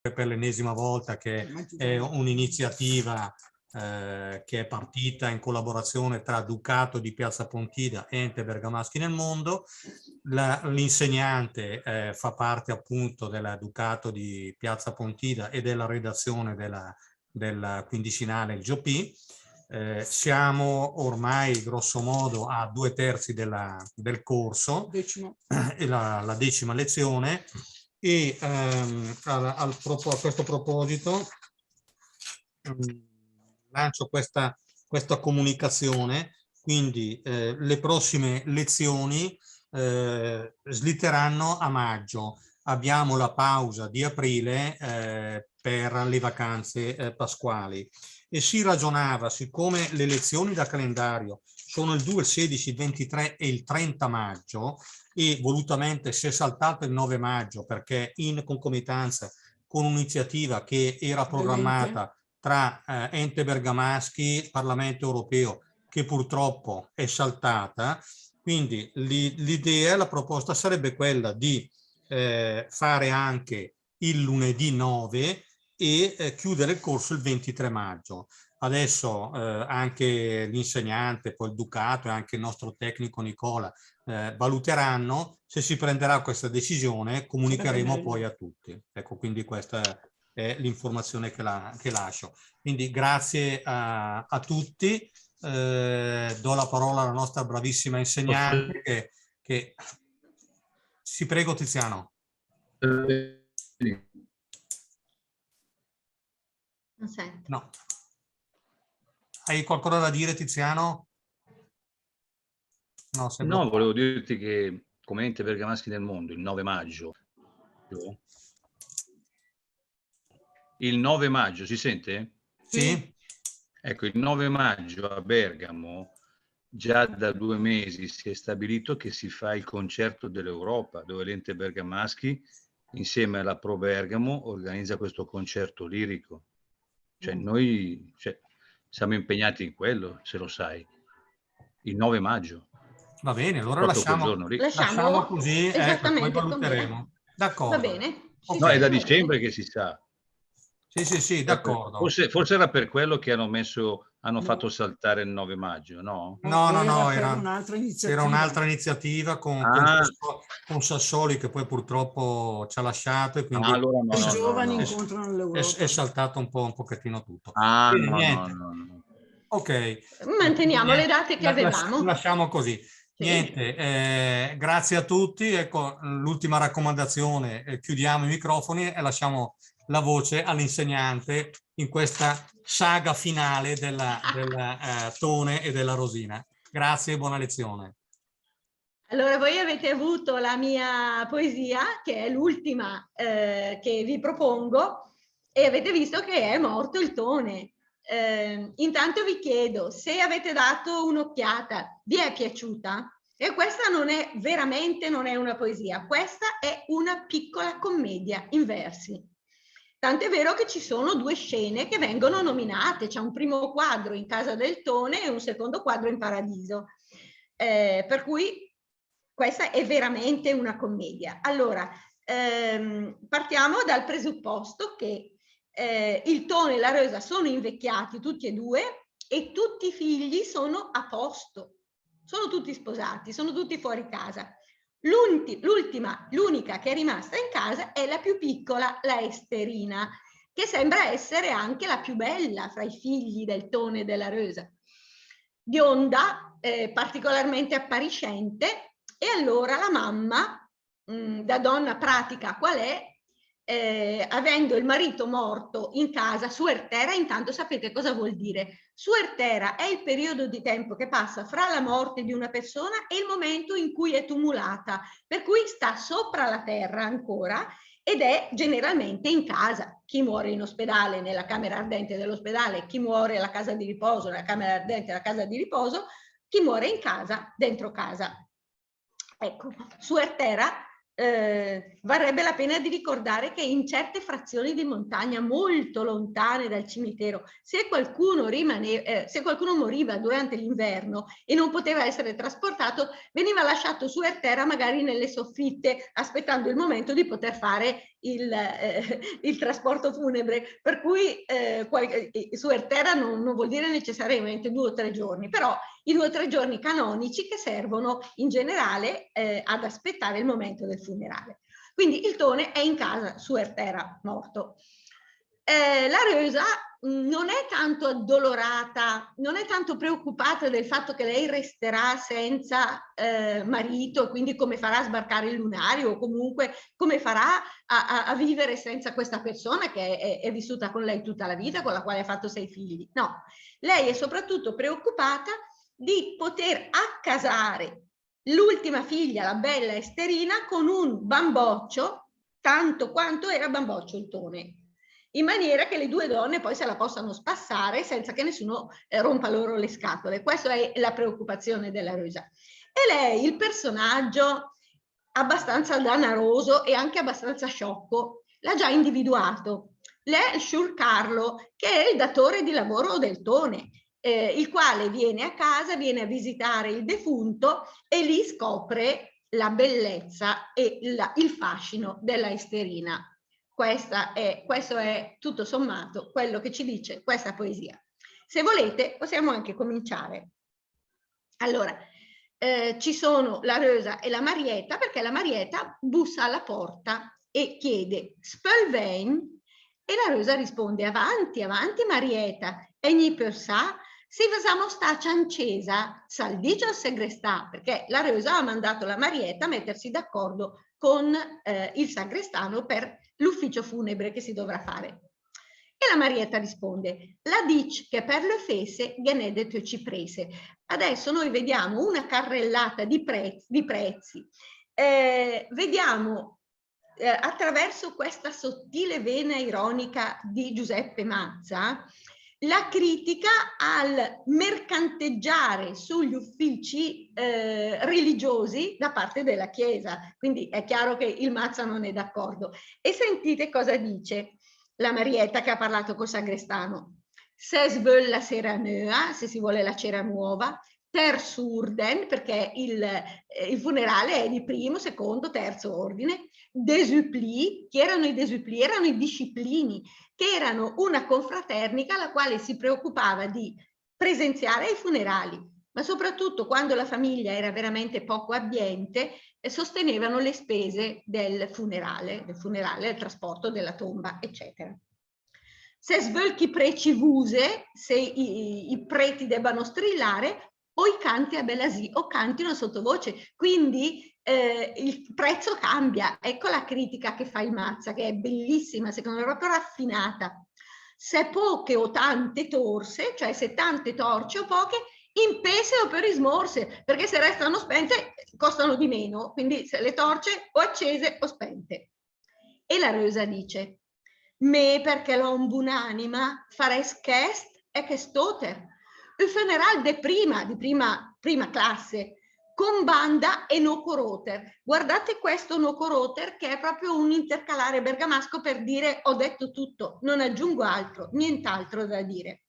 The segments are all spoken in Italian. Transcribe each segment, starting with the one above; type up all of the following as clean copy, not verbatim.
per l'ennesima volta che è un'iniziativa che è partita in collaborazione tra Ducato di Piazza Pontida e Ente Bergamaschi nel Mondo. L'insegnante fa parte appunto del Ducato di Piazza Pontida e della redazione della quindicinale il GOP. Siamo ormai grosso modo a 2/3 del corso, e la 10ª lezione, e a questo proposito lancio questa comunicazione. Quindi le prossime lezioni slitteranno a maggio. Abbiamo la pausa di aprile per le vacanze pasquali, e si ragionava, siccome le lezioni da calendario sono il 2, il 16, il 23 e il 30 maggio, e volutamente si è saltato il 9 maggio perché in concomitanza con un'iniziativa che era programmata tra Ente Bergamaschi, Parlamento Europeo, che purtroppo è saltata. Quindi l'idea, la proposta sarebbe quella di fare anche il lunedì 9 e chiudere il corso il 23 maggio. Adesso anche l'insegnante, poi il Ducato e anche il nostro tecnico Nicola valuteranno. Se si prenderà questa decisione, comunicheremo poi a tutti. Ecco, quindi questa è l'informazione che lascio. Quindi grazie a tutti. Do la parola alla nostra bravissima insegnante che... Sì, prego Tiziano. Non sento. No. Hai qualcosa da dire, Tiziano? No, volevo dirti che come Ente Bergamaschi nel Mondo, il 9 maggio, si sente? Sì. Ecco, il 9 maggio a Bergamo, già da 2 mesi si è stabilito che si fa il concerto dell'Europa, dove l'Ente Bergamaschi, insieme alla Pro Bergamo, organizza questo concerto lirico. Cioè, noi siamo impegnati in quello, se lo sai, il 9 maggio. Va bene, allora lasciamo così, poi valuteremo. D'accordo. Va bene. No, è da dicembre che si sa. Sì, d'accordo. Forse era per quello che hanno fatto saltare il 9 maggio, no? No, era un'altra iniziativa con Sassoli, che poi purtroppo ci ha lasciato, e quindi allora i giovani incontrano l'Europa. È saltato un pochettino tutto. No. Ok. Manteniamo le date che avevamo. Lasciamo così. Sì. Niente, grazie a tutti. Ecco, l'ultima raccomandazione, chiudiamo i microfoni e lasciamo la voce all'insegnante in questa saga finale della Tone e della Rosina. Grazie e buona lezione. Allora, voi avete avuto la mia poesia, che è l'ultima che vi propongo, e avete visto che è morto il Tone. Intanto vi chiedo se avete dato un'occhiata, vi è piaciuta? E questa non è una poesia, questa è una piccola commedia in versi. Tant'è vero che ci sono 2 scene che vengono nominate, c'è un primo quadro in casa del Tone e un secondo quadro in paradiso, per cui questa è veramente una commedia. Allora, partiamo dal presupposto che il Tone e la Rosa sono invecchiati tutti e 2 e tutti i figli sono a posto, sono tutti sposati, sono tutti fuori casa. L'unica che è rimasta in casa è la più piccola, la Esterina, che sembra essere anche la più bella fra i figli del Tone e della Rosa. Bionda, particolarmente appariscente, e allora la mamma, da donna pratica qual è, avendo il marito morto in casa, suertera, intanto sapete cosa vuol dire? Suertera è il periodo di tempo che passa fra la morte di una persona e il momento in cui è tumulata, per cui sta sopra la terra ancora ed è generalmente in casa. Chi muore in ospedale nella camera ardente dell'ospedale, chi muore alla casa di riposo nella camera ardente della casa di riposo, chi muore in casa dentro casa. Ecco, Suertera varrebbe la pena di ricordare che in certe frazioni di montagna molto lontane dal cimitero, se qualcuno moriva durante l'inverno e non poteva essere trasportato, veniva lasciato Suertera magari nelle soffitte, aspettando il momento di poter fare il trasporto funebre, per cui su Ertera non vuol dire necessariamente 2 o 3 giorni, però i 2 o 3 giorni canonici che servono in generale ad aspettare il momento del funerale. Quindi il Tone è in casa su Ertera morto. La Rosa non è tanto addolorata, non è tanto preoccupata del fatto che lei resterà senza marito, e quindi come farà a sbarcare il lunario, o comunque come farà a vivere senza questa persona che è vissuta con lei tutta la vita, con la quale ha fatto 6 figli. No, lei è soprattutto preoccupata di poter accasare l'ultima figlia, la bella Esterina, con un bamboccio tanto quanto era bamboccio il Tone, in maniera che le 2 donne poi se la possano spassare senza che nessuno rompa loro le scatole. Questa è la preoccupazione della Rosa. E lei, il personaggio abbastanza danaroso e anche abbastanza sciocco, l'ha già individuato. L'è Sciur Carlo, che è il datore di lavoro del Tone, il quale viene a casa, viene a visitare il defunto e lì scopre la bellezza e il fascino della Esterina. Questo è tutto sommato quello che ci dice questa poesia. Se volete possiamo anche cominciare. Allora, ci sono la Rosa e la Marietta, perché la Marietta bussa alla porta e chiede Spölvein, e la Rosa risponde avanti, avanti Marietta, e gli per sa se vasamo sta ciancesa, saldigia o segrestà, perché la Rosa ha mandato la Marietta a mettersi d'accordo con il sagrestano per l'ufficio funebre che si dovrà fare. E la Marietta risponde, la dic che per le fese genede ciprese. Adesso noi vediamo una carrellata di prezzi. Vediamo attraverso questa sottile vena ironica di Giuseppe Mazza la critica al mercanteggiare sugli uffici religiosi da parte della Chiesa. Quindi è chiaro che il Mazza non è d'accordo. E sentite cosa dice la Marietta che ha parlato col sagrestano. Se svöl la sera nöa, se si vuole la cera nuova, ter surden, perché il funerale è di primo, secondo, terzo ordine, desupli, chi erano i desupli? Erano i disciplini, che erano una confraternica la quale si preoccupava di presenziare ai funerali, ma soprattutto quando la famiglia era veramente poco abbiente, sostenevano le spese del funerale, del trasporto della tomba, eccetera. Se svölchi preci vuse, se i preti debbano strillare, o i canti a Belasì, o cantino sottovoce, quindi il prezzo cambia. Ecco la critica che fa il Mazza, che è bellissima, secondo me proprio raffinata. Se poche o tante torse, cioè se tante torce o poche, in pese o per ismorse, perché se restano spente costano di meno, quindi se le torce o accese o spente. E la Rosa dice, me perché l'ho un buonanima, farei schest e che stoter, il funeral di prima classe, con banda e nocoroter. Guardate questo nocoroter che è proprio un intercalare bergamasco per dire ho detto tutto, non aggiungo altro, nient'altro da dire.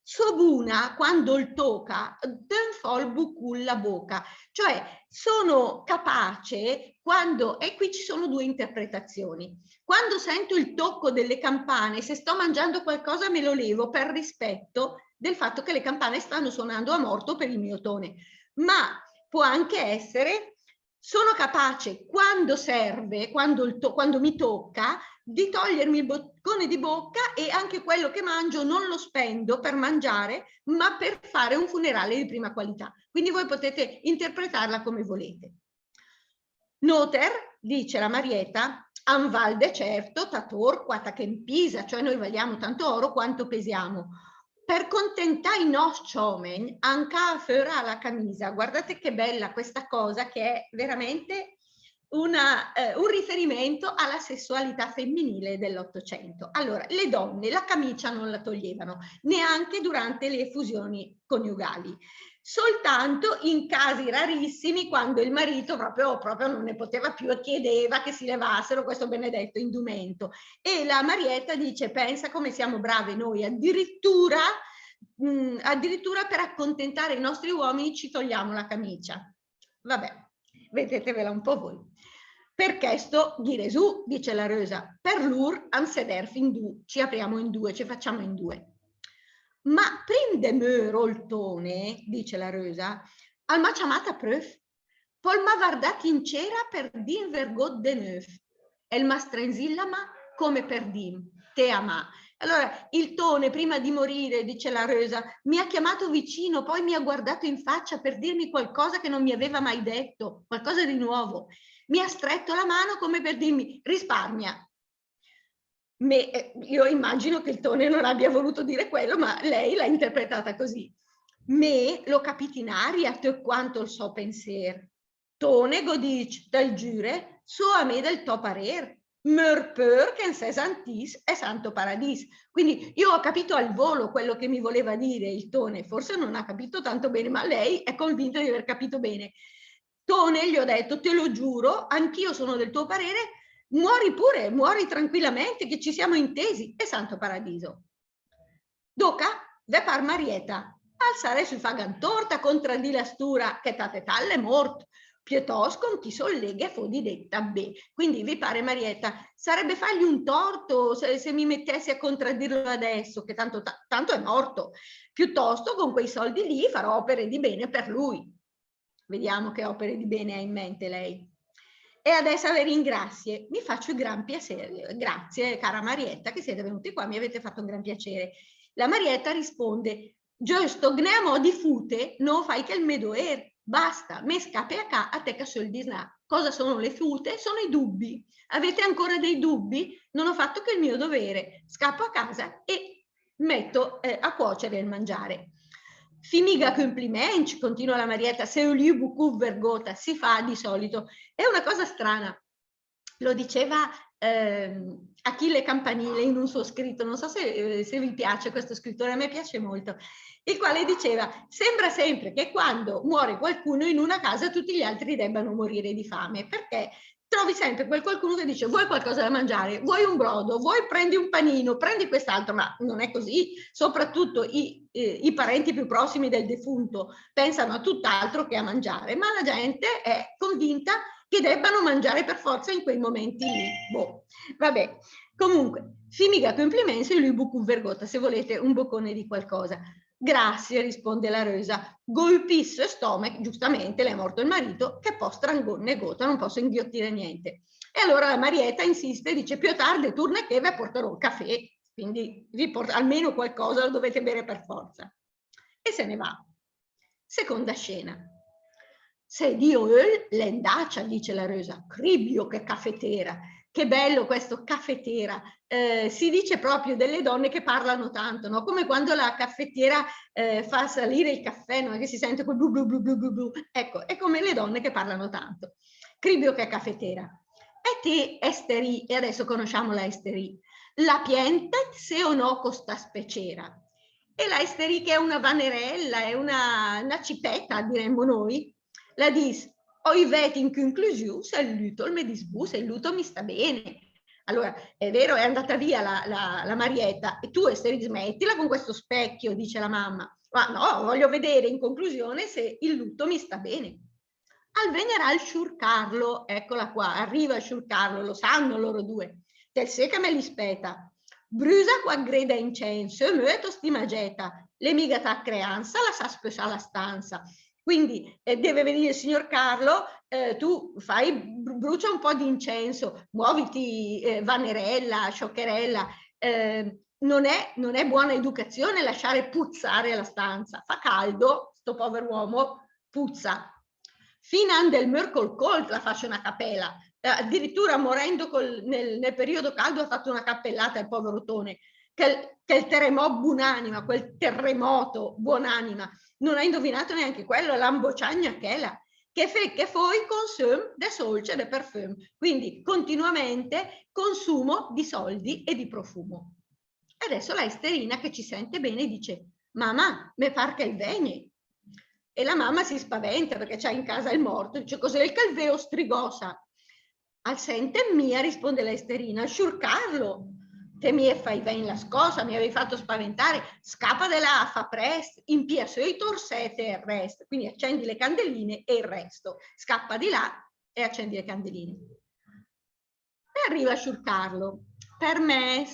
Sobuna quando il tocca, den fol bucul la bocca, cioè sono capace quando, e qui ci sono 2 interpretazioni, quando sento il tocco delle campane, se sto mangiando qualcosa me lo levo per rispetto del fatto che le campane stanno suonando a morto per il mio Tone, ma può anche essere sono capace quando serve, quando mi tocca, di togliermi il boccone di bocca e anche quello che mangio non lo spendo per mangiare, ma per fare un funerale di prima qualità. Quindi voi potete interpretarla come volete. Noter, dice la Marietta, anvalde certo, tator, quata che in pisa, cioè noi valiamo tanto oro quanto pesiamo. Per contentare i nostri uomini, anche a fora la camisa. Guardate che bella questa cosa che è veramente un riferimento alla sessualità femminile dell'Ottocento. Allora, le donne la camicia non la toglievano, neanche durante le effusioni coniugali. Soltanto in casi rarissimi, quando il marito proprio non ne poteva più e chiedeva che si levassero questo benedetto indumento. E la Marietta dice, pensa come siamo brave noi, addirittura per accontentare i nostri uomini ci togliamo la camicia. Vabbè, vedetevela un po' voi. Perché sto dire su, dice la Rosa, per lur am seder fin du, ci apriamo in due, ci facciamo in due. Ma prende me roltone, dice la Rosa, al ma chiamata pröf, pol ma vardat in cera per din vergot de neuf, e il mastrenzillama come per dim, te ama. Allora il Tone prima di morire, dice la Rosa, mi ha chiamato vicino, poi mi ha guardato in faccia per dirmi qualcosa che non mi aveva mai detto, qualcosa di nuovo. Mi ha stretto la mano come per dirmi risparmia. Io immagino che il Tone non abbia voluto dire quello, ma lei l'ha interpretata così. Me lo capiti in aria quanto il so pensier. Tone godic del giure, so a me del to parer. Meur peur che se santis è santo paradis. Quindi io ho capito al volo quello che mi voleva dire il Tone, forse non ha capito tanto bene, ma lei è convinta di aver capito bene. Tone gli ho detto, te lo giuro, anch'io sono del tuo parere, muori pure, muori tranquillamente, che ci siamo intesi, è santo paradiso. Doca, ve par Marieta, alzare su fagan torta contra di la stura che tate talle mort, piuttosto con chi sollega fu di detta be. Quindi vi pare Marietta, sarebbe fargli un torto se mi mettessi a contraddirlo adesso, che tanto è morto, piuttosto con quei soldi lì farò opere di bene per lui. Vediamo che opere di bene ha in mente lei. E adesso vi ringrazio, mi faccio il gran piacere, grazie cara Marietta che siete venuti qua, mi avete fatto un gran piacere. La Marietta risponde, giusto, gnemo di fute, non fai che il medoer, basta, me scappi a te che sol disnà. Cosa sono le fute? Sono i dubbi. Avete ancora dei dubbi? Non ho fatto che il mio dovere, scappo a casa e metto a cuocere il mangiare. Finiga complimenti, continua la Marietta, se un beaucoup vergota, si fa di solito. È una cosa strana, lo diceva Achille Campanile in un suo scritto, non so se vi piace questo scrittore, a me piace molto, il quale diceva, sembra sempre che quando muore qualcuno in una casa tutti gli altri debbano morire di fame, perché trovi sempre quel qualcuno che dice vuoi qualcosa da mangiare, vuoi un brodo, vuoi prendi un panino, prendi quest'altro, ma non è così, soprattutto i parenti più prossimi del defunto pensano a tutt'altro che a mangiare, ma la gente è convinta che debbano mangiare per forza in quei momenti lì. Boh, vabbè, comunque, finiga complimenti e lui beaucoup vergota, se volete un boccone di qualcosa. Grazie, risponde la Rosa. Golpis stomac, giustamente le è morto il marito, che può strangonne gota, non posso inghiottire niente. E allora la Marietta insiste, dice più tardi turne che vi porterò il caffè, quindi vi almeno qualcosa lo dovete bere per forza. E se ne va. Seconda scena. Se Dio l'endaccia, dice la Rosa, cribio che caffetera, che bello questo caffetera, si dice proprio delle donne che parlano tanto, no? Come quando la caffettiera fa salire il caffè, no? Che si sente quel blu blu blu blu blu blu, ecco, è come le donne che parlano tanto, cribio che caffetera. E te Esteri, e adesso conosciamo la Esteri, la piente se o no costa specera. E la Esteri che è una vanerella, è una cipetta, diremmo noi, la dis, ho i veti in conclusione, se il luto mi disbu, se il luto mi sta bene. Allora, è vero, è andata via la Marietta, e tu Esteri smettila con questo specchio, dice la mamma. Ma no, voglio vedere in conclusione se il lutto mi sta bene. Al venerà il Sciurcarlo, eccola qua, arriva il Sciurcarlo, lo sanno loro due, del sé che me li speta. Brusa qua greda incenso, mueto stimageta, le miga ta creanza, la sa spesa la stanza. Quindi deve venire il signor Carlo, tu brucia un po' di incenso, muoviti vanerella, scioccherella, non è buona educazione lasciare puzzare la stanza, fa caldo, sto povero uomo puzza. Finan del Mercol Colt la faccia una cappella, addirittura morendo nel periodo caldo ha fatto una cappellata il povero Tone, che il terremoto buonanima, quel terremoto buonanima, non ha indovinato neanche quello, l'ambociagna che è la, che poi consum de solce de parfum, quindi continuamente consumo di soldi e di profumo. Adesso la Esterina che ci sente bene dice, mamma, me par che il vegni. E la mamma si spaventa perché c'ha in casa il morto, dice cos'è il calveo strigosa? Al sente mia, risponde la Esterina, sciurcarlo, te mi fai ben la scossa, mi avevi fatto spaventare, scappa della fa presto, impia i torsette e il resto, quindi accendi le candeline e il resto, scappa di là e accendi le candeline. e arriva a sciurcarlo. Per me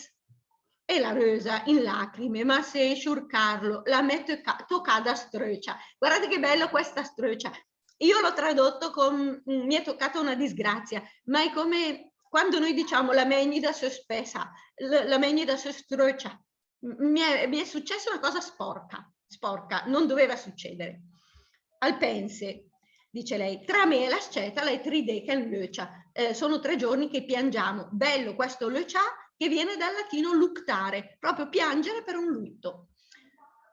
e la Rosa in lacrime, ma se sciurcarlo, la metto toccata ströcia. Guardate che bello questa ströcia. Io l'ho tradotto con mi è toccata una disgrazia, ma è come quando noi diciamo la megnida sospesa, la megnida soströcia. Mi è successa una cosa sporca, non doveva succedere. Alpense, dice lei, tra me e la sceta lei trideken löcia. Sono 3 giorni che piangiamo. Bello questo löcia che viene dal latino luctare, proprio piangere per un lutto.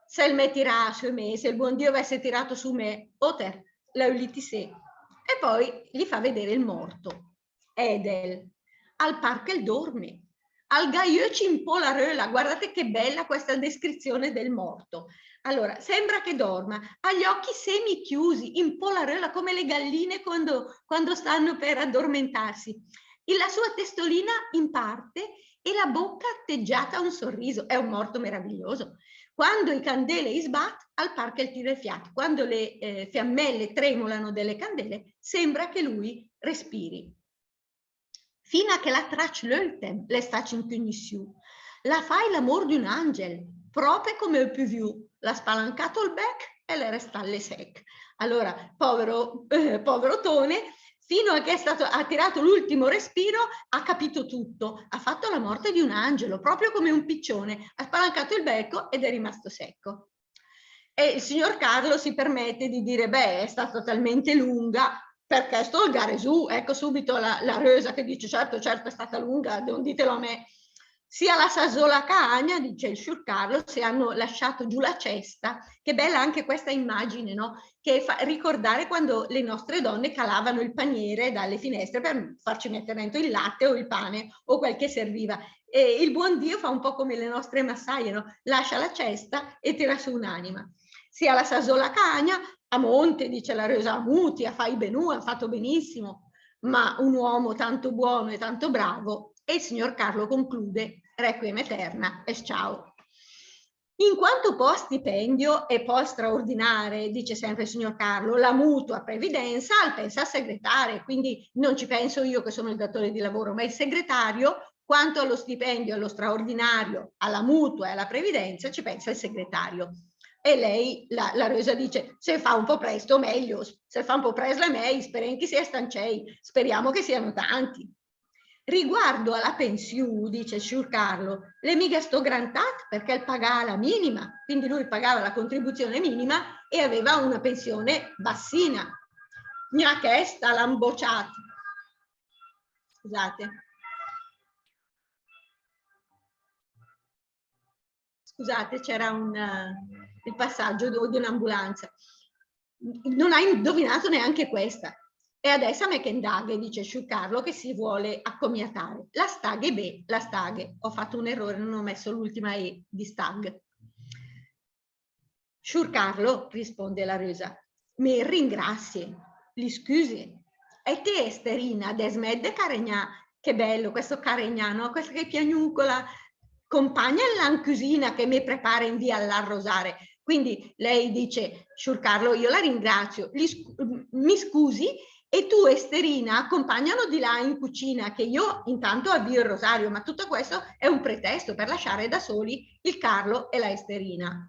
Se il me tira su me, se il buon Dio avesse tirato su me, o te, la ulitise. E poi gli fa vedere il morto. Edel, al parquel dorme, al gaioci in polaröla. Guardate che bella questa descrizione del morto. Allora, sembra che dorma, ha gli occhi semichiusi, in polaröla, come le galline quando stanno per addormentarsi. La sua testolina in parte e la bocca atteggiata a un sorriso. È un morto meraviglioso. Quando i candele isbat, al parquel tira il fiato. Quando le fiammelle tremolano delle candele, sembra che lui respiri. Fino a che la trac l'ultem, le staci in pugnissiu. La fai l'amor di un angel, proprio come il più viu. L'ha spalancato il bec e le restalle sec. Allora, povero Tone, fino a che ha tirato l'ultimo respiro, ha capito tutto. Ha fatto la morte di un angelo, proprio come un piccione. Ha spalancato il becco ed è rimasto secco. E il signor Carlo si permette di dire, beh, è stata talmente lunga, perché stolgare su, ecco subito la Rosa che dice, certo, è stata lunga, non ditelo a me. Sia la Sassola Cagna, dice il signor Carlo, se hanno lasciato giù la cesta, che bella anche questa immagine, no? Che fa ricordare quando le nostre donne calavano il paniere dalle finestre per farci mettere dentro il latte o il pane o quel che serviva. E il buon Dio fa un po' come le nostre massaie, no? Lascia la cesta e tira su un'anima. Sia la Sassola Cagna, a monte, dice la Rosa, muti, a fai benù, ha fatto benissimo, ma un uomo tanto buono e tanto bravo. E il signor Carlo conclude, requiem eterna e ciao. In quanto può stipendio e può straordinare, dice sempre il signor Carlo, la mutua previdenza al pensa segretario, quindi non ci penso io che sono il datore di lavoro, ma il segretario, quanto allo stipendio, allo straordinario, alla mutua e alla previdenza, ci pensa il segretario. E lei, la Rosa dice, se fa un po' presto meglio, se fa un po' presto è meglio, speriamo che sia stancei, speriamo che siano tanti. Riguardo alla pensione, dice il signor Carlo, le mica sto grantat perché il pagava la minima, quindi lui pagava la contribuzione minima e aveva una pensione bassina. Gna che sta l'ambociato. Scusate, c'era il passaggio di un'ambulanza. Non ha indovinato neanche questa. E adesso a me che indaghe, dice Signor Carlo, che si vuole accomiatare. La staghe B, la staghe. Ho fatto un errore, non ho messo l'ultima E di stag. Signor Carlo, risponde la Rosa, mi ringrazi, gli scusi. E te, Esterina, desmedde Caregnà, che bello questo Caregnano, questa che piagnucola, compagna l'ancuusina che mi prepara in via all'arrosare. Quindi lei dice, Signor Carlo, io la ringrazio, mi scusi, e tu, Esterina, accompagnano di là in cucina, che io intanto avvio il rosario, ma tutto questo è un pretesto per lasciare da soli il Carlo e la Esterina.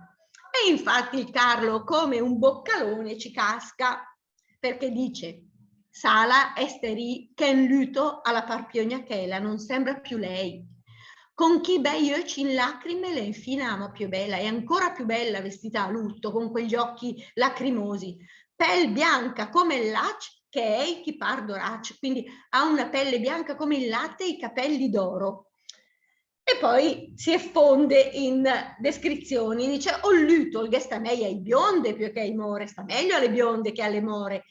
E infatti il Carlo, come un boccalone, ci casca, perché dice, Sala Esteri che in luto alla parpiogna chela, non sembra più lei. Con chi bei occhi in lacrime le infiniamo più bella, è ancora più bella vestita a lutto, con quegli occhi lacrimosi, pel bianca come il lac, che è il chipar dorac, quindi ha una pelle bianca come il latte e i capelli d'oro. E poi si effonde in descrizioni, dice, ho luto, il sta meglio ai bionde più che ai more, sta meglio alle bionde che alle more,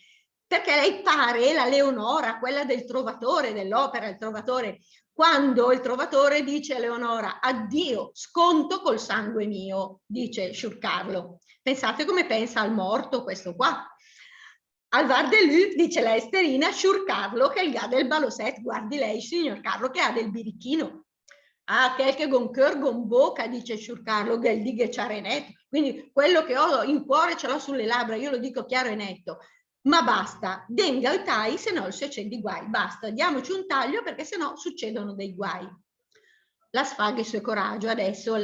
perché lei pare la Leonora, quella del Trovatore, dell'opera Il Trovatore, quando il Trovatore dice a Leonora, addio, sconto col sangue mio, dice Signor Carlo. Pensate come pensa al morto questo qua. Al var de lui, dice la Esterina, Signor Carlo che il ga del baloset, guardi lei, signor Carlo, che ha del birichino. Ah, qualche goncheur gomboca, dice Signor Carlo, che il dighe ciare netto. Quindi quello che ho in cuore ce l'ho sulle labbra, io lo dico chiaro e netto. Ma basta, denga il tai, se no c'è di guai. Basta, diamoci un taglio perché se no succedono dei guai. La sfaga il suo coraggio, adesso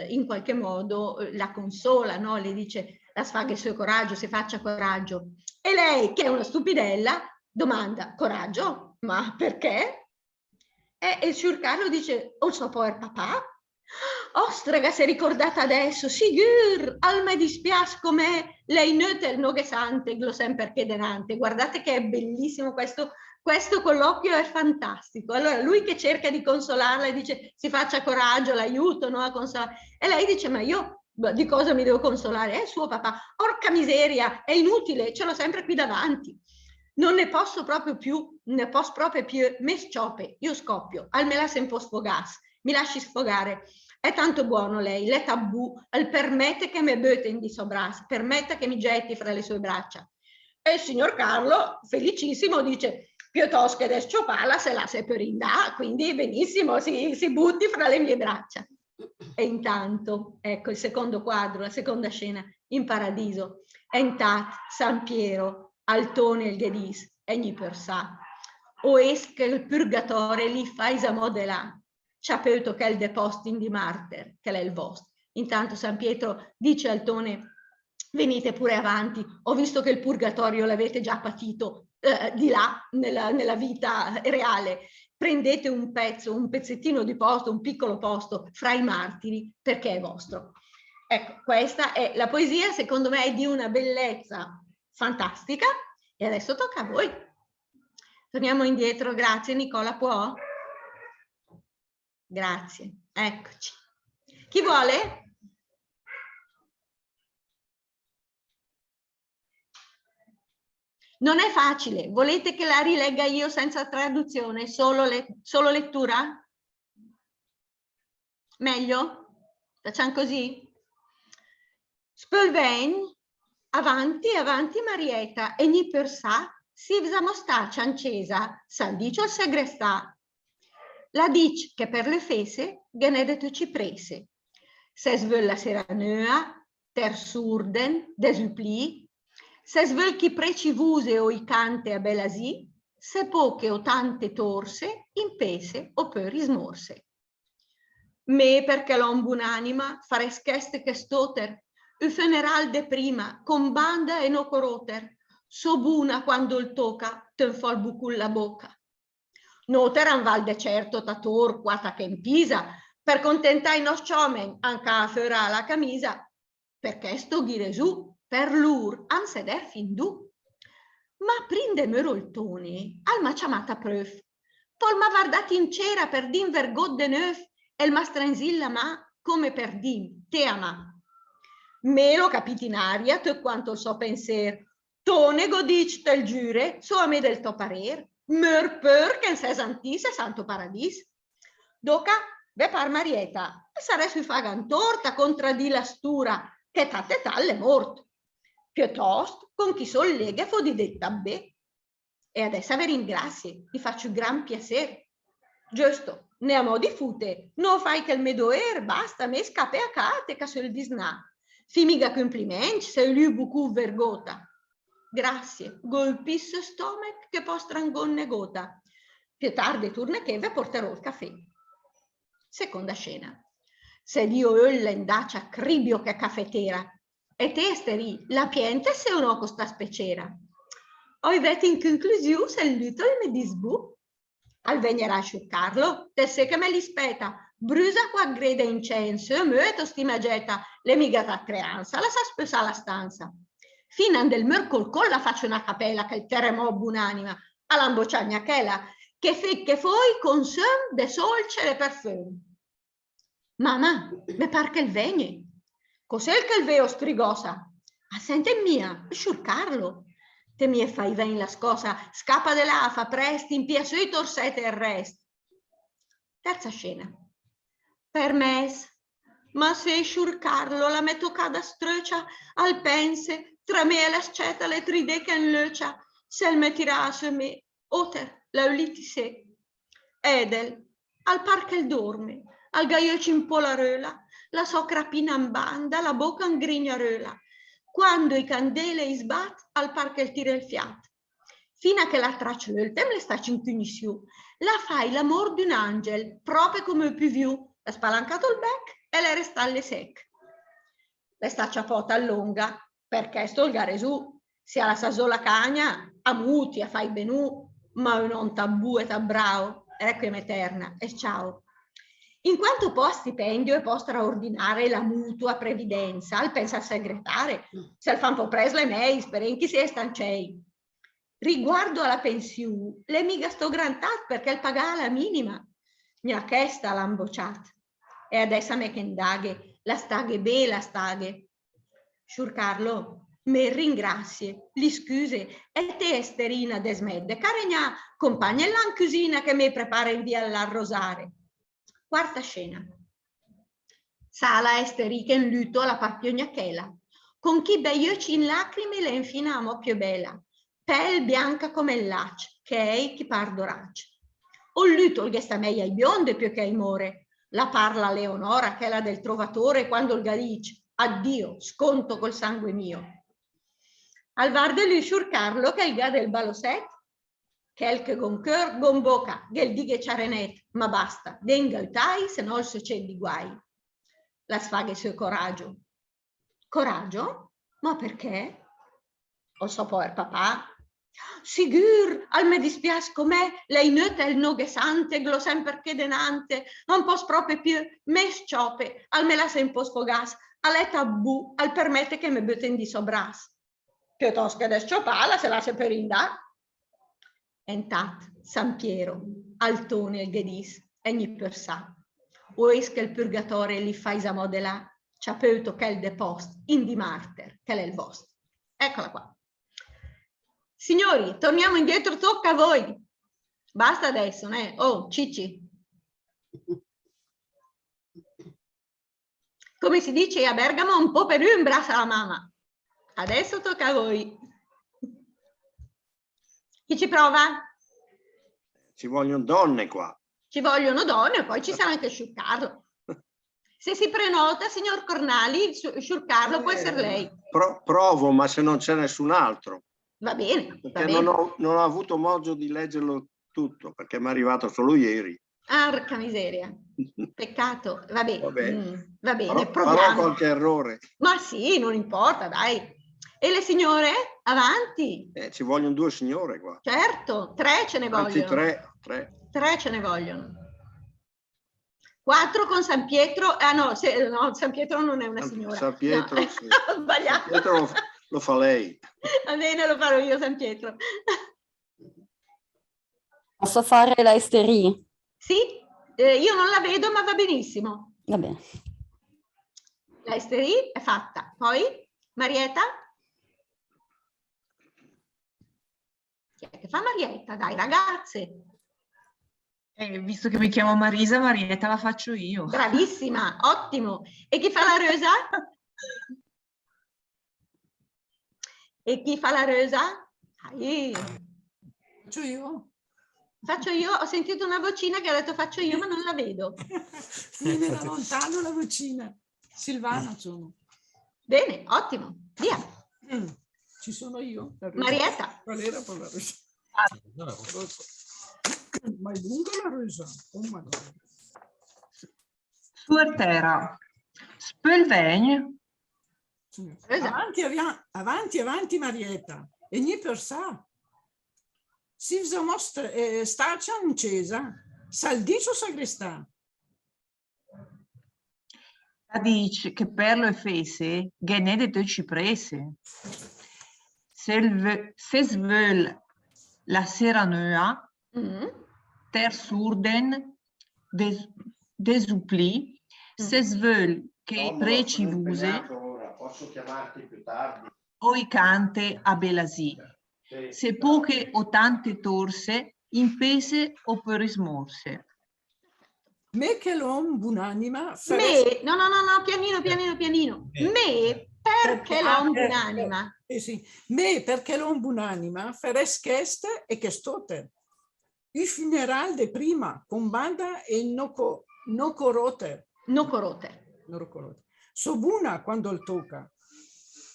in qualche modo la consola, no? Le dice la sfaga il suo coraggio, se faccia coraggio. E lei, che è una stupidella, domanda, coraggio? Ma perché? E il Signor Carlo dice, o suo povero papà? Ostrega, si è ricordata adesso, sigur, al me dispiace come lei nötel nogesante, glosem perché denante. Guardate che è bellissimo questo colloquio, è fantastico. Allora lui che cerca di consolarla e dice si faccia coraggio, l'aiuto, no, a consolare. E lei dice ma io di cosa mi devo consolare? È suo papà. Porca miseria, è inutile, ce l'ho sempre qui davanti. Non ne posso proprio più, me sciope, io scoppio, al me la un po' sfogas, mi lasci sfogare. È tanto buono lei, le tabù, permette che mi böten di sobras, permetta che mi getti fra le sue braccia. E il signor Carlo, felicissimo, dice, piuttosto che del sciopala se la seperindà, quindi benissimo, si butti fra le mie braccia. E intanto, ecco il secondo quadro, la seconda scena, in paradiso, entat San Piero, altone il Gedis, egli per sa, o es che il purgatore li faisa modelà, ciapeuto che è il depostin di marter, che è il vostro. Intanto San Pietro dice al Tone, venite pure avanti, ho visto che il purgatorio l'avete già patito di là nella vita reale, prendete un pezzettino di posto, un piccolo posto fra i martiri perché è vostro. Ecco, questa è la poesia, secondo me è di una bellezza fantastica e adesso tocca a voi. Torniamo indietro, grazie Nicola, può? Grazie, eccoci. Chi vuole? Non è facile, volete che la rilegga io senza traduzione, solo lettura? Meglio? Facciamo così? Spölvein, avanti, avanti Marietta, e ni per sa, si mostà ciancesa, san dicio al segrestà. La dic che per le fese, genedet ci prese. Se svölla seranöa, ter surden, desupli, se svölchi precivuse o i cante a belasi, se poche o tante torse, impese o per rismorse. Me perché l'om bunanima, farescheste che stoter, il funeral de prima, con banda e no coroter, so buna quando il tocca, ten fol bucul la bocca. Noter an val de certo tator, quata che in pisa, per contentai i nostri uomini, anche a fera la camisa, perché sto ghiresù, per lur, an seder fin du. Ma prinde meroltoni, al ma chiamata pröf, pol ma vardati in cera per din vergot de neuf, e il mastrenzilla ma, come per din, te ama. Me lo capiti in aria, te quanto il so penser, tone godic tel giure, so a me del to parer, mör per che se santisse santo paradis. Doca, ve par Marieta, e sare sui fagan torta contra di la stura, che tate talle mort. Piuttosto, con chi sollega fo di detta be. E adesso vi ringrazio, vi faccio gran piacere. Giusto, ne amo di fute, no fai che il medoer, basta, me scape a cate, che sul disnà. Fimiga complimenti, sei lui bucu vergota. Grazie, golpisse stomac che postrangonne gota. Più tardi turne che ve porterò il caffè. Seconda scena. Se dio ölla in dacia cribio che caffetera, e testeri, la piente se uno costa specera. Oi vet in conclusione se il luto me disbu. Al venire a sciuccarlo, te se che me li speta, brusa qua grede incenso, mueto stimagetta, le migata creanza, la sa spesa la stanza. Finan del mercol colla faccio una capella che il terremo bunanima, all'ambociagna chela, che foi con sem de solce le perfum. Mamma, me par che il vegne. Cos'è che il veo strigosa? A sente mia, sciurcarlo. Te mi fai ven la scosa, scappa de là, fa presti, in pia sui torsete e rest. Terza scena. Per mes, ma se sciurcarlo la me toccada ströcia, al pense, tra me e la sceta le trideca in löcia, se il me tirasse me, oter, la uliti se. Edel, al par che il dorme, al gaio cimpola röla, la so crapina in banda, la bocca in grignaröla. quando i candele i sbat al par che il tira il fiat. Fino a che la traccia del tem le sta cinquinissiu, la fai l'amor di un angel, proprio come più viu, l'ha spalancato il bec e le restalle sec. Le sta ciapota allunga, perché stolgare su, sia la sa sola cagna, a muti, a fai benù, ma non tabù e tabrao, requiem eterna, e ciao. In quanto po' stipendio e po' straordinare la mutua previdenza, al pensa al segretare, se il fan po' pres le mei, speren chi si è stancei. Riguardo alla pensione, le mica sto grantat perché il pagà la minima. Mi ha chesta l'han bocciat. E adesso me che indaghe, la staghe be la staghe. Sciur Carlo, me ringrazie, li scuse, e te Esterina desmedde, caregna, compagna l'an cusina che me prepara in via all'arrosare. Quarta scena. Sala Esterica in lutto alla parpiognachela, con chi beioci in lacrime le infinamo più bella, pel bianca come il lac, che è chi par dorac. O lutto il gestameia i bionde più che ai more, la parla Leonora che è la del trovatore quando il galic, addio, sconto col sangue mio. Al varde lui Sciur Carlo che è il ga del baloset, quel con cœur, con boca, gel dighe ciarenet, ma basta, denga utai, se no il succede di guai. La sfaghe suo coraggio. Coraggio? Ma perché? O so poi papà. Sigur, al me dispiace com'è, lei nota il noghe sante, glo sempre che denante, non pos proprio più, me sciope, al me la se un po' sfogas, al tabù, al permette che me buten di sobras. Piuttosto che da sciopala, se la se per indar. Entat, San Piero, Altone, il Gedis, egni per sa. Ois che il purgatore li fa isamo de là, ciapeuto che il depost, indi marter, che è il vostro. Eccola qua. Signori, torniamo indietro, tocca a voi. Basta adesso, né? Oh, Cicci. Come si dice a Bergamo, un po' per un braccia la mamma. Adesso tocca a voi. Chi ci prova? Ci vogliono donne qua. Ci vogliono donne, poi ci sarà anche Sciur Carlo. Se si prenota, signor Cornali, Sciur Carlo può essere lei. Provo, ma se non c'è nessun altro. Va bene, va Perché bene. non ho avuto modo di leggerlo tutto, perché mi è arrivato solo ieri. Porca miseria. Peccato. Vabbè, va bene, Farò proviamo. qualche errore. Ma sì, non importa, dai. E le signore? Avanti. Ci vogliono 2 signore qua. Certo, 3 ce ne Anzi, vogliono. 3. 3 ce ne vogliono. 4 con San Pietro. Ah no, no, San Pietro non è una signora. San Pietro, no. sì. Ho sbagliato. San Pietro lo fa lei. Va bene, lo farò io, San Pietro. Posso fare la Esterie? Sì, io non la vedo, ma va benissimo. Va bene. La Esterie è fatta. Poi, Marietta? Chi è che fa Marietta? Dai, ragazze. Visto che mi chiamo Marisa, Marietta la faccio io. Bravissima, ottimo. E chi fa la Rosa? E chi fa la Rosa? Faccio io? Faccio io? Ho sentito una vocina che ha detto faccio io, ma non la vedo. Viene da lontano la vocina. Silvana sono. Bene, ottimo. Via. Ci sono io. Marietta. Qual era per la Rosa? Ma è lunga la Rosa? Oh madonna. Sur terra. Spulvegn. Avanti, Marietta. E niente per sa. Si vzamo starcia in cesa. Saldicio sagrestà. Dice che per lo fese, gene de te ciprese. Se svöl la seranöa, ter surden desupli, se svöl che i preci vuse, Posso chiamarti più tardi? o i cante a belasi. Se poche o tante torse, impese o per smorse. Me che l'ho buonanima. Me, no, pianino. Me, perché l'ho buonanima. Sì. Me, perché l'ho buonanima, ferescheste e che stote. Il funeral de prima, con banda e no corote. No corote. So buona quando il tocca.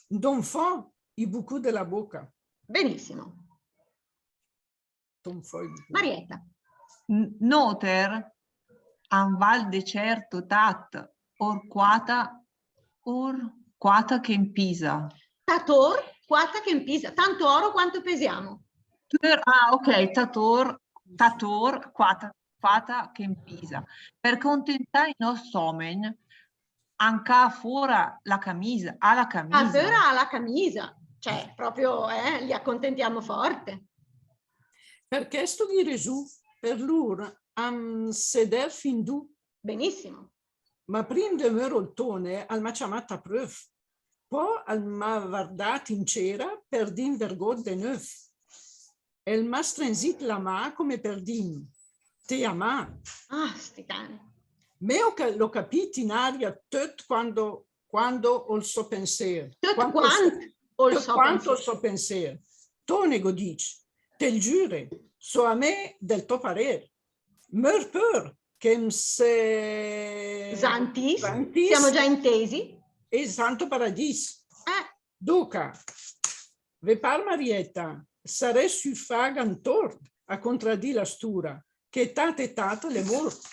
d'enfant, i beaucoup de la bocca. Benissimo. D'enfant, i beaucoup. Marietta. Noter an val de certo tat or quata che in Pisa. Tator, quata che in Pisa. Tanto oro quanto pesiamo. Ok, tator, quata che in Pisa. Per contentare i nostri uomini, anche fuori la camisa, alla camisa. Fuori alla camisa. Cioè, proprio li accontentiamo forte. Perché sto di Gesù, per loro, am seder fin du. Benissimo. Ma prima di me roltone, al m'ha chiamato a preuve. Poi al m'ha guardato in cera per din vergot de neuf. E m'ha strensit la mano come per din, te ama. Ah, sti cani. Meo che l'ho capito in aria tutto quando ho il suo pensiero. Quanto ho il suo pensiero. Tonego dice, te giure, so a me del tuo parere. Meur peur che se... Zantis, siamo già intesi. E Santo Paradiso. Duca, ve par Marietta, sarei suffagan tort a contraddire la stura, che e tata le morte.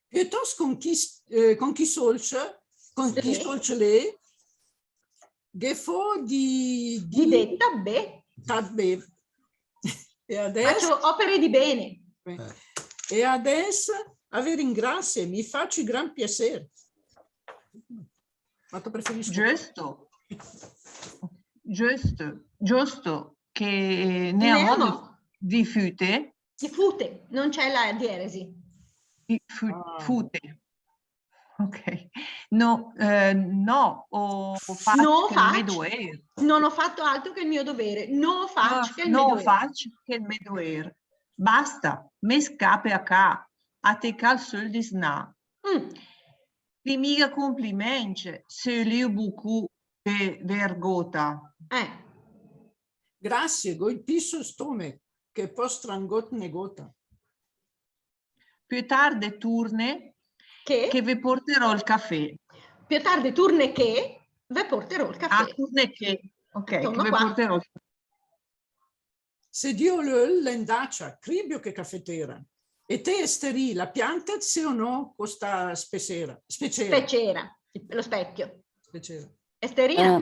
Piuttosto con chi solce lei, che fo di detta be. Be. E adesso faccio opere di bene. E adesso avere in grazia mi faccio gran piacere. Ma tu preferisci? Giusto che ne amo di fute. Di fute, non c'è la dieresi. Di fute. Ok. No, ho fatto il Medoer. Non ho fatto altro che il mio dovere. No faccio che il Medoer. Basta, me scappe a ca. A te cal sol di sna. Vi mica complimenti se li beaucoup de vergota. Grazie, goi pisso stome che poi strangot negota. Più tardi turne che vi porterò il caffè. Più tardi turne che vi porterò il caffè. Turne che. Ok, che vi porterò il caffè. Se Dio l'endaccia, cribio che caffetera. E te esteri la pianta se o no costa specera? Specera, lo specchio. Specera. Esterina.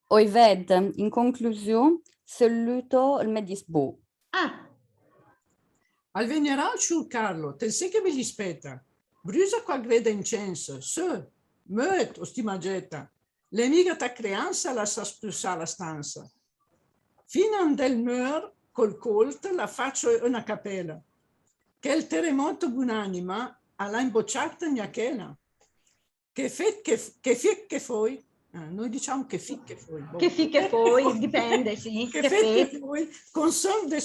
Oi ved, in conclusione, saluto il medisbo. Al veneral sul Carlo, te sai che me gli spetta. Brusa qua greda incenso, se, moet o stimagetta. Le mica ta creanza la sa sprussare la stanza. Fino a del mur col colt la faccio una cappella. Che il terremoto buonanima alla imbocciata gnachena. Che foi? Noi diciamo che ficche foi. Che ficche foi, dipende, sì. Che ficche foi, con son de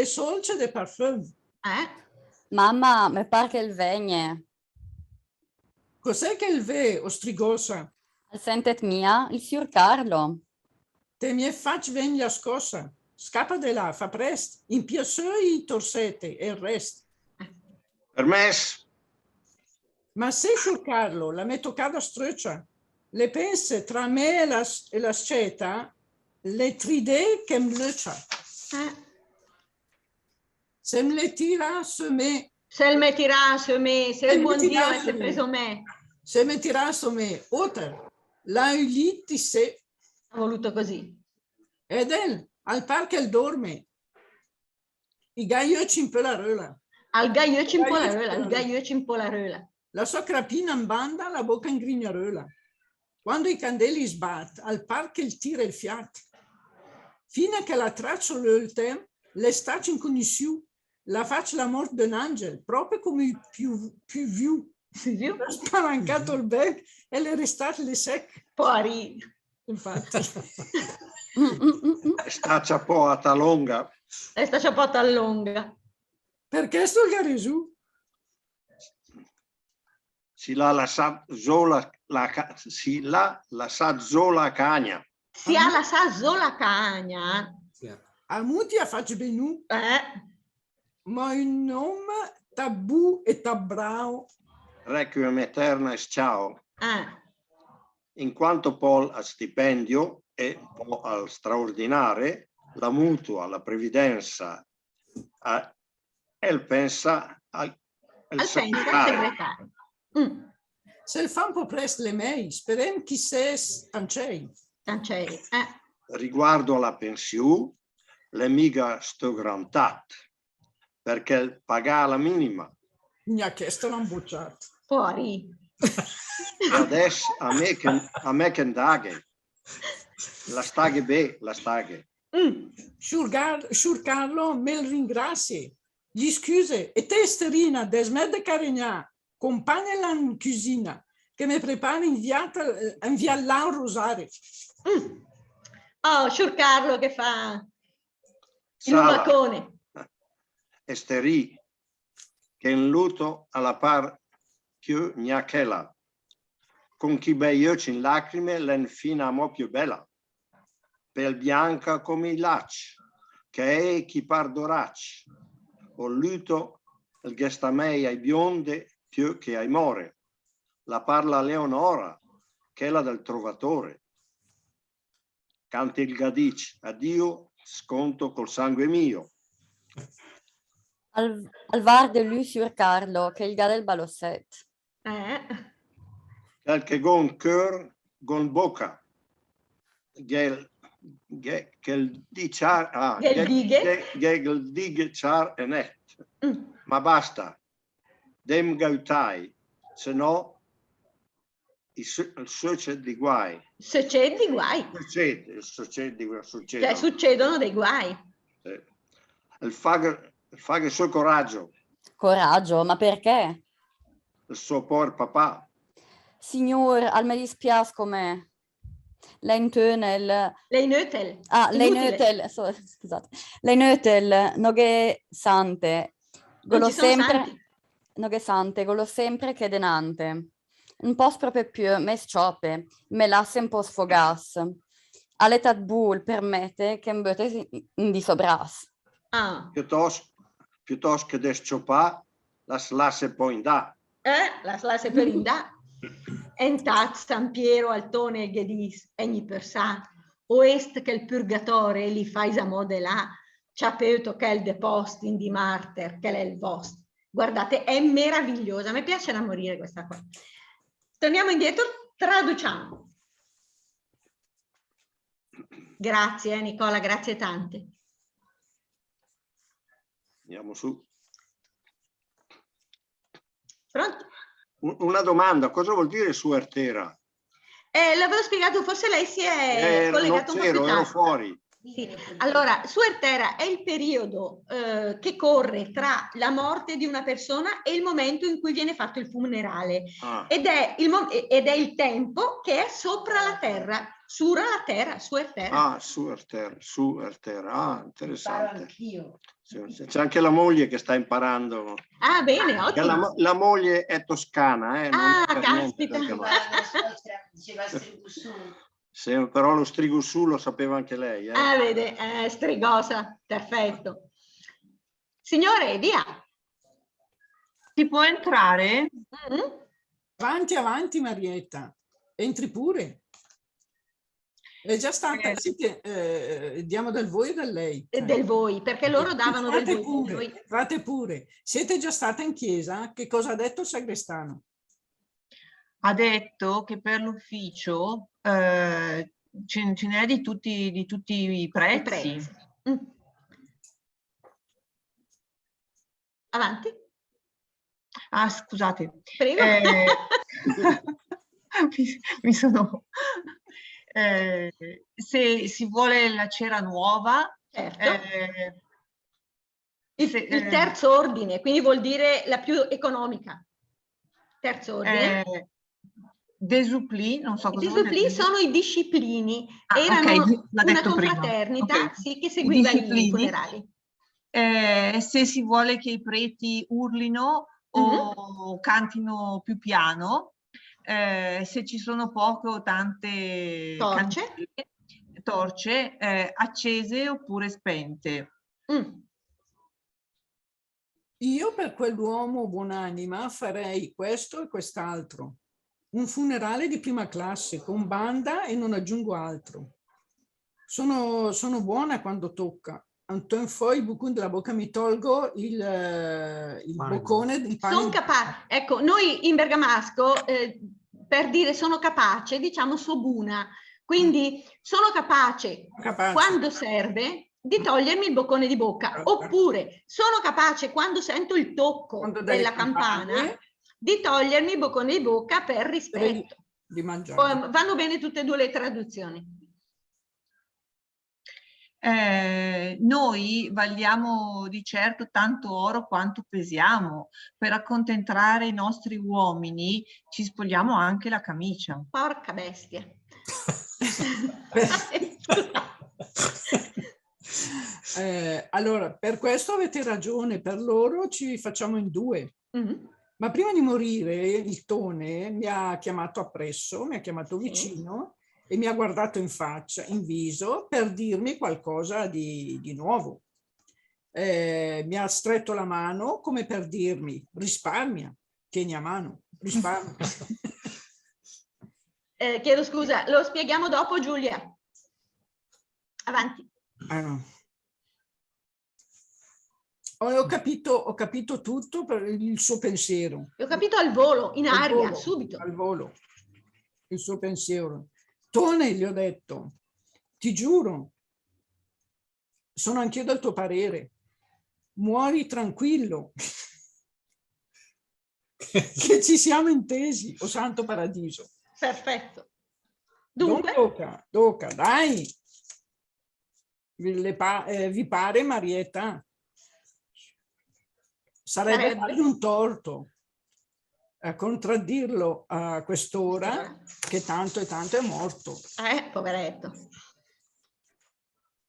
solce de parfum. Mamma, mi pare che il vegne. Cos'è che il ve, ostrigosa? Sentet mia, il signor Carlo. Te mi faccio venire a scossa. Scappa di là, fa presto. In piazzoi i torsette e il resto. Permesso. Ma se sul Carlo la metto cada streccia, le pense tra me e la sceta, le tride che mleccia. Se me le tira su me. Se me tira su me, se il buon Dio avesse preso me. Se me tira su me, oter, la uliti se. Ha voluto così. Ed el, al parco il dorme. I gaioci in la rola. Al gaioci in Polaröla, al gaioci in Polaröla. La sua crapina in banda, la bocca in grignarola. Quando i candeli sbat, al parco il tira il fiato. Fino a che la traccio l'ultimo, le staccio in connessione, la faccio la morte d'un angelo, proprio come più viu. Ha spalancato il bec e le restate le secche. Fuori. Infatti. Sta ciappata lunga. Sta ciappata lunga. Perché sto Gesù? Si l'ha lasciata sola cagna. Si ha lasciata sola cagna. A muti a faccio benù. Ma un nome tabù e tabrao. Requiem aeterna e ciao. in quanto Paul ha stipendio e può al straordinario, la mutua, la previdenza, elle pensa al segretario. Se il fa un po' presto le mei, speriamo chi se tancei. Riguardo alla pensione, le mica sto grantat, perché paga la minima. Mi ha chiesto l'han bocciato. Fuori. Adesso a me che indaghe. La staghe beh, la staghe. Sciur Carlo me lo ringrazi. Gli scuse, e te Esterina, desmed de Carignà, compagna la cucina, che mi prepara invia là un rosario. Oh, Sciur Carlo che fa il Sala. lumacone. Esteri, che in lutto alla par più gnachela, con chi bei occhi in lacrime l'enfina mo più bella, pel bianca come i lacci, che è chi par doracci, o luto il gestamei ai bionde più che ai more, la parla Leonora, che è la del trovatore. Canti il gadic, addio, sconto col sangue mio. Al var de lui sur Carlo, che è il ga del balosset. Quel gon cœur, gon bocca. Gel dighe char e net. Ma basta. Dem gautai, se no il succede di guai. Succede di guai. Succede. Cioè succedono dei guai. Il fa il suo coraggio. Coraggio, ma perché? Il suo por papà. Signor, al me dispiace come lei tönel. Lei nötel. Lei nötel, scusate. Lei nötel, noghe sante. Golo sempre. Noghe sante, golo sempre che denante. Un po' proprio più, me scioppe, me lasse un po' sfogas. All'età bull permette che mböte di sobras. Piuttosto che desciopà, la slasse poi in da. La slasse per in da. Entat San Piero al tone e gedis, egni per sa, o est che il purgatore li fais a mode là, ciapeuto che il depost in di marter, che è il vostro. Guardate, è meravigliosa, a me piace da morire questa qua. Torniamo indietro, traduciamo. Grazie Nicola, grazie tante. Andiamo su. Pronto? Una domanda, cosa vuol dire suertera? L'avevo spiegato, forse lei si è collegato un po' più tardi. Ero fuori. Sì. Allora, suertera è il periodo che corre tra la morte di una persona e il momento in cui viene fatto il funerale. Ed è il tempo che è sopra la terra, sura la terra, suertera. Suertera, interessante. C'è anche la moglie che sta imparando. Bene, ottimo. La moglie è toscana, caspita. Però lo strigusù lo sapeva anche lei. Vede, strigosa, perfetto. Signore, via. Si può entrare? Avanti, Marietta. Entri pure. È già stata, diamo del voi o del lei? Del voi, perché loro davano del voi. Fate pure. Siete già stata in chiesa? Che cosa ha detto il sagrestano? Ha detto che per l'ufficio ce n'è di tutti i prezzi. Avanti. Scusate. Prego. mi sono... se si vuole la cera nuova, certo. Il terzo ordine, quindi vuol dire la più economica. Terzo ordine. Desupli, non so cosa vuol dire. Sono i disciplini, erano una confraternita che seguiva i funerali. Se si vuole che i preti urlino o cantino più piano, se ci sono poche o tante torce accese oppure spente. Io per quell'uomo buonanima farei questo e quest'altro. un funerale di prima classe con banda e non aggiungo altro. Sono buona quando tocca. Anton Foy, Bucun della bocca, mi tolgo il boccone. Il pane sono capace. Ecco, noi in bergamasco, per dire sono capace, diciamo sobuna. Quindi sono capace quando serve di togliermi il boccone di bocca. Oppure sono capace quando sento il tocco della campana di togliermi il boccone di bocca per rispetto. Di mangiare. Vanno bene tutte e due le traduzioni. Noi valiamo di certo tanto oro quanto pesiamo. Per accontentare i nostri uomini ci spogliamo anche la camicia. Porca bestia. Allora, per questo avete ragione, per loro ci facciamo in due. Ma prima di morire il Tone mi ha chiamato appresso, mi ha chiamato vicino e mi ha guardato in faccia, in viso, per dirmi qualcosa di nuovo. Mi ha stretto la mano come per dirmi: risparmia, tieni a mano, risparmia. Chiedo scusa, lo spieghiamo dopo, Giulia. Avanti. Ho capito tutto per il suo pensiero. Ho capito al volo, in aria, subito. Al volo, il suo pensiero. Tone, gli ho detto, ti giuro, sono anch'io del tuo parere. Muori tranquillo. Che ci siamo intesi, o santo paradiso. Perfetto. Dunque? Tocca, dai. Vi pare, Marietta? Sarebbe un torto a contraddirlo a quest'ora, che tanto e tanto è morto. Poveretto.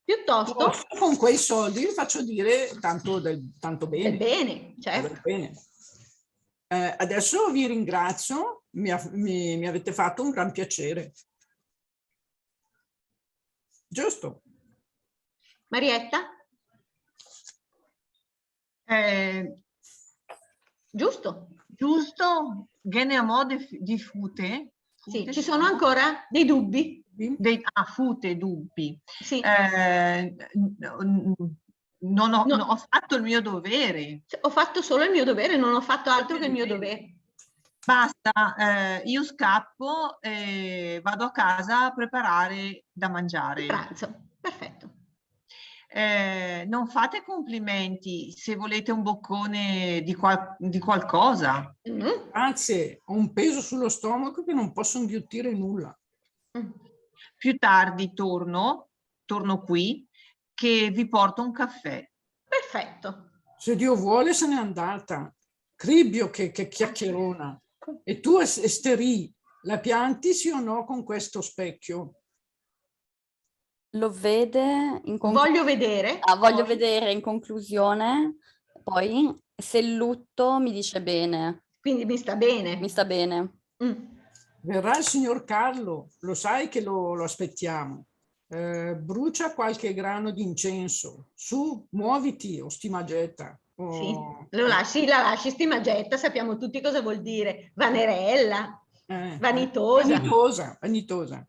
Piuttosto con quei soldi vi faccio dire tanto bene. Bene, certo. Bene. Adesso vi ringrazio, mi avete fatto un gran piacere. Giusto? Marietta? Giusto. Veniamo di fute. Sì, ci sono ancora dei dubbi? Fute, dubbi. Sì. Non ho fatto il mio dovere. Ho fatto solo il mio dovere, non ho fatto altro che il mio dovere. Basta, io scappo e vado a casa a preparare da mangiare. Il pranzo, perfetto. Non fate complimenti se volete un boccone di qualcosa. Grazie, ho un peso sullo stomaco che non posso inghiottire nulla. Più tardi torno qui che vi porto un caffè. Perfetto. Se Dio vuole se n'è andata. Cribbio che chiacchierona. E tu, Esteri, la pianti sì o no con questo specchio? Lo vede in Voglio vedere. voglio vedere in conclusione, poi se il lutto mi dice bene. Quindi mi sta bene. Mi sta bene. Verrà il signor Carlo, lo sai che lo aspettiamo. Brucia qualche grano di incenso. Su, muoviti, o stimagetta. Sì, la lasci stimagetta, sappiamo tutti cosa vuol dire. Vanerella, vanitosa. Vanitosa.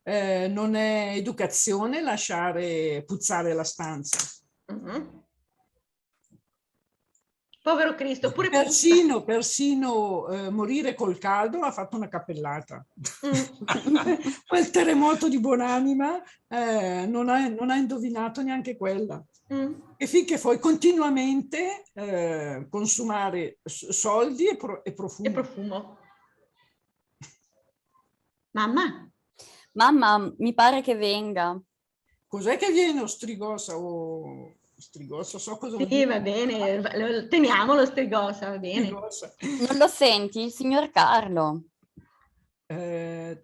Non è educazione lasciare puzzare la stanza. Povero Cristo, pure persino morire col caldo ha fatto una cappellata. Quel terremoto di buonanima non ha indovinato neanche quella. E finché poi continuamente consumare soldi e profumo. Mamma, mi pare che venga. Cos'è che viene, Ostrigosa? Strigosa, so cosa vuol dire. Sì, va bene, teniamo lo Strigosa, va bene. Strigosa. Non lo senti, il signor Carlo? Mi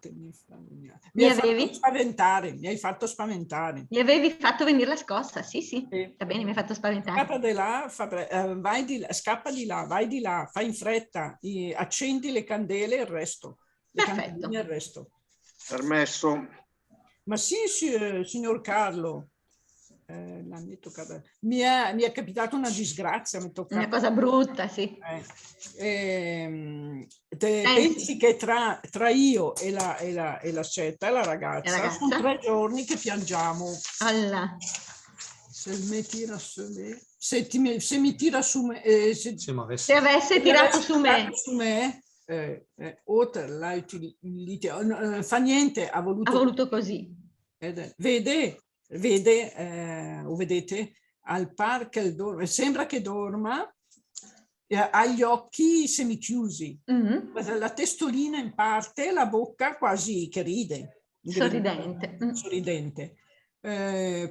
hai fatto spaventare. Mi avevi fatto venire la scossa, sì. Va bene, mi hai fatto spaventare. Scappa di là, vai di là, fai in fretta, accendi le candele e il resto. Perfetto. Il resto. Permesso. Ma sì, signor Carlo. mi è capitata una disgrazia, mi è toccata. Una cosa brutta, sì. Pensi che tra io e la cetta, la ragazza, sono 3 giorni che piangiamo. Allah. Se mi tira su me, se mi tira su me, se avesse tirato su me, fa niente, ha voluto così. Vedete, al par che dorme, sembra che dorma, ha gli occhi semichiusi, la testolina in parte, la bocca quasi che ride. Sorridente.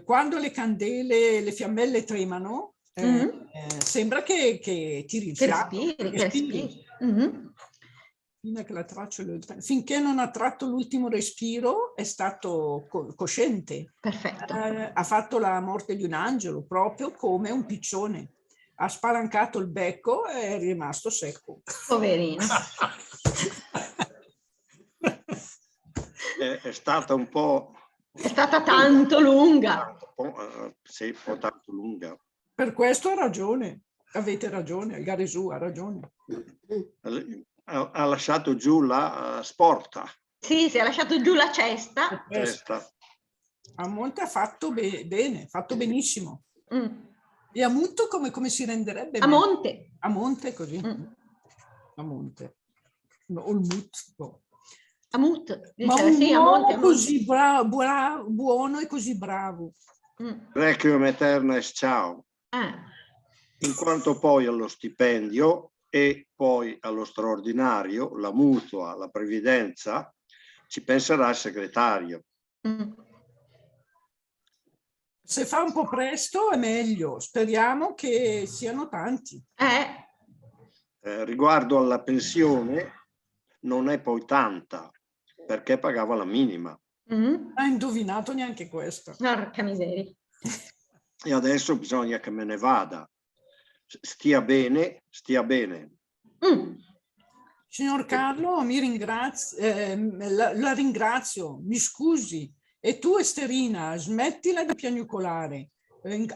Quando le candele, le fiammelle tremano, sembra che tiri il fiato. Che respiri. Finché non ha tratto l'ultimo respiro è stato cosciente. Perfetto. Ha fatto la morte di un angelo, proprio come un piccione. Ha spalancato il becco e è rimasto secco. Poverino. È stata un po'... È stata tanto lunga. Sì, un po' tanto lunga. Per questo ha ragione. Avete ragione, Garesù ha ragione. Ha lasciato giù la sporta. Sì, si è lasciato giù la cesta. A monte ha fatto bene, fatto benissimo. E a Mutto come si renderebbe? A monte. A monte così. A monte. No, il Mutto. A monte. Ma un uomo così buono e così bravo. Requiem aeterna ciao. In quanto poi allo stipendio e poi allo straordinario, la mutua, la previdenza, ci penserà il segretario. Se fa un po' presto è meglio, speriamo che siano tanti. Riguardo alla pensione, non è poi tanta, perché pagava la minima. Ha indovinato neanche questa. Porca miseria. E adesso bisogna che me ne vada. Stia bene, stia bene. Signor Carlo, mi ringrazio, la ringrazio, mi scusi. E tu, Esterina, smettila di piagnucolare,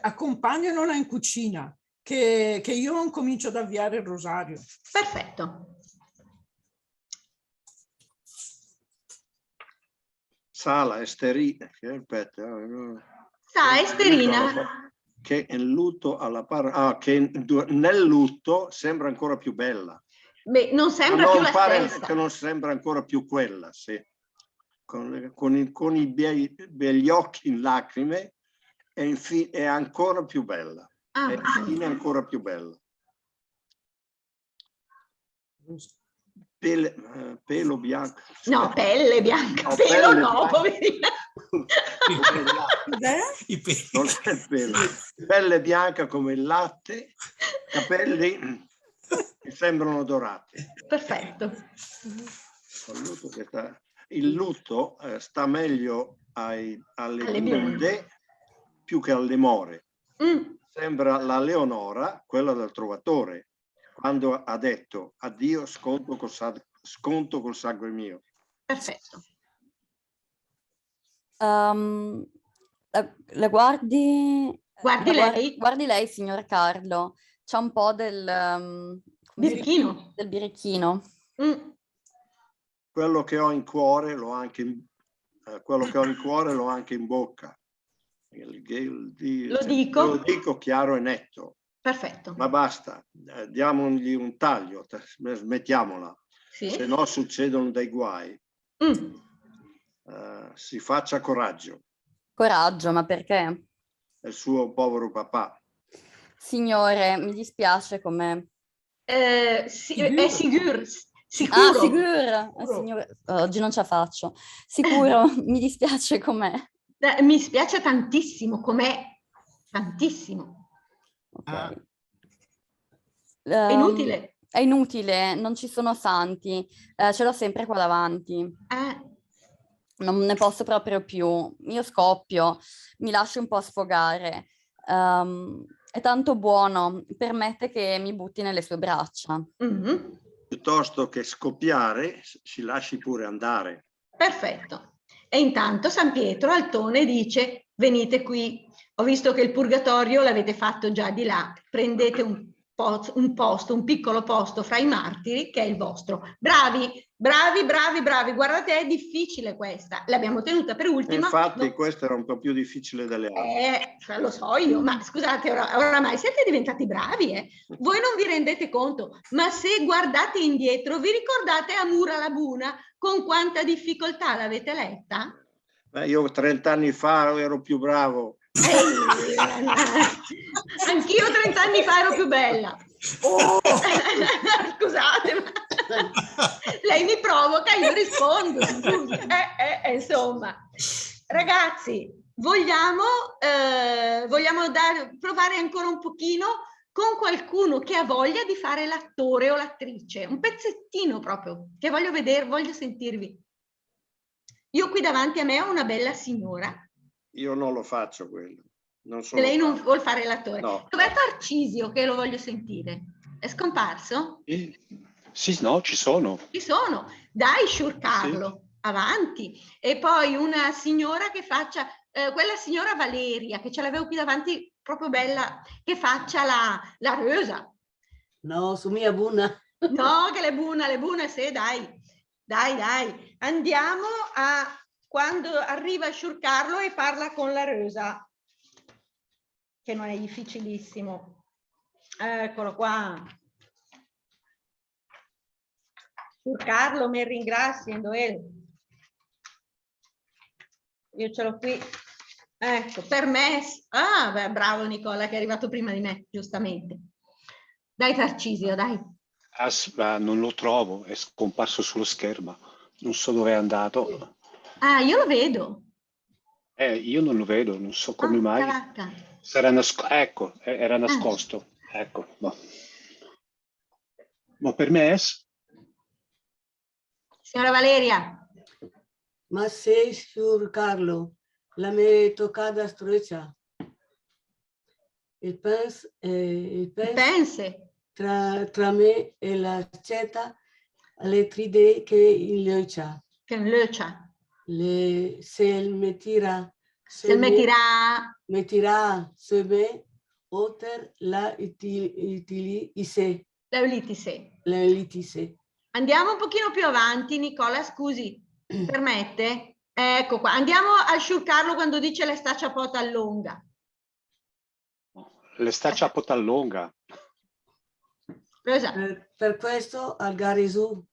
accompagnala in cucina, che io non comincio ad avviare il rosario. Perfetto. Sala, Esterina, Esterina. Che in lutto che nel lutto sembra ancora più bella. Beh, non sembra più la stessa. Che non sembra ancora più quella, sì. Con i begli occhi in lacrime è ancora più bella. È infine ancora più bella. Pelo bianco. No, pelle bianca. No, pelo no, poverina. Non è il pelo. Pelle bianca come il latte, capelli che sembrano dorati. Perfetto. Il lutto sta meglio alle bionde più che alle more. Sembra la Leonora, quella del Trovatore, quando ha detto addio, sconto col sangue mio. Perfetto. La guardi lei? Guardi lei, signor Carlo. C'è un po' del birichino. Del birichino. Quello che ho in cuore l'ho anche in bocca. Lo dico chiaro e netto. Perfetto. Ma basta, diamogli un taglio, smettiamola. Sì. Se no succedono dei guai. Si faccia coraggio. Coraggio, ma perché? È il suo povero papà. Signore, mi dispiace come... È sicuro. Ah, sicuro. Signore, oggi non ce la faccio. Sicuro, mi dispiace com'è. Mi spiace tantissimo, com'è. Tantissimo. Okay. È inutile. È inutile, non ci sono santi. Ce l'ho sempre qua davanti. Non ne posso proprio più. Io scoppio, mi lascio un po' sfogare. È tanto buono, permette che mi butti nelle sue braccia. Piuttosto che scoppiare, si lasci pure andare. Perfetto. E intanto San Pietro Altone dice: venite qui. Ho visto che il purgatorio l'avete fatto già di là, prendete un piccolo posto fra i martiri che è il vostro. Bravi, bravi, bravi, bravi. Guardate, è difficile questa. L'abbiamo tenuta per ultima. Infatti questa era un po' più difficile delle altre. Cioè, lo so io, ma scusate, oramai siete diventati bravi, eh? Voi non vi rendete conto, ma se guardate indietro, vi ricordate Amura Labuna con quanta difficoltà l'avete letta? Io 30 anni fa ero più bravo. Anch'io 30 anni fa ero più bella. Oh! Scusate, ma lei mi provoca, io rispondo. Insomma, ragazzi, vogliamo provare ancora un pochino con qualcuno che ha voglia di fare l'attore o l'attrice, un pezzettino proprio, che voglio vedere, voglio sentirvi. Io qui davanti a me ho una bella signora. Io non lo faccio quello. Lei non vuol fare l'attore. No. Dov'è Tarcisio che lo voglio sentire? È scomparso? Sì, no, ci sono. Ci sono. Dai, Sciurcarlo, sì. Avanti. E poi una signora che faccia, quella signora Valeria, che ce l'avevo qui davanti, proprio bella, che faccia la Rosa. No, su mia buna. No, che le bune, sì, dai. Dai. Andiamo a quando arriva Sciurcarlo e parla con la Rosa, che non è difficilissimo. Eccolo qua. Sciurcarlo, mi ringrazio, Noel. Io ce l'ho qui. Ecco, per me. Ah, beh, bravo Nicola, che è arrivato prima di me, giustamente. Dai Tarcisio, dai. Non lo trovo, è scomparso sullo schermo. Non so dove è andato. Ah, io lo vedo. Io non lo vedo, non so come mai. Caracca. Sarà ecco, era nascosto. Ecco. Ma per me Signora Valeria. Ma sei Sciurcarlo, la me toccata streccia. Il pense tra me e la ceta le tride che illocia. Che illocia. Se il mettirà su me, oter la elitise. Andiamo un pochino più avanti, Nicola, scusi, permette? Ecco qua, andiamo a Sciurcarlo quando dice le sta ciapota all'onga. Le sta ciapota all'onga. Per questo al Garisu.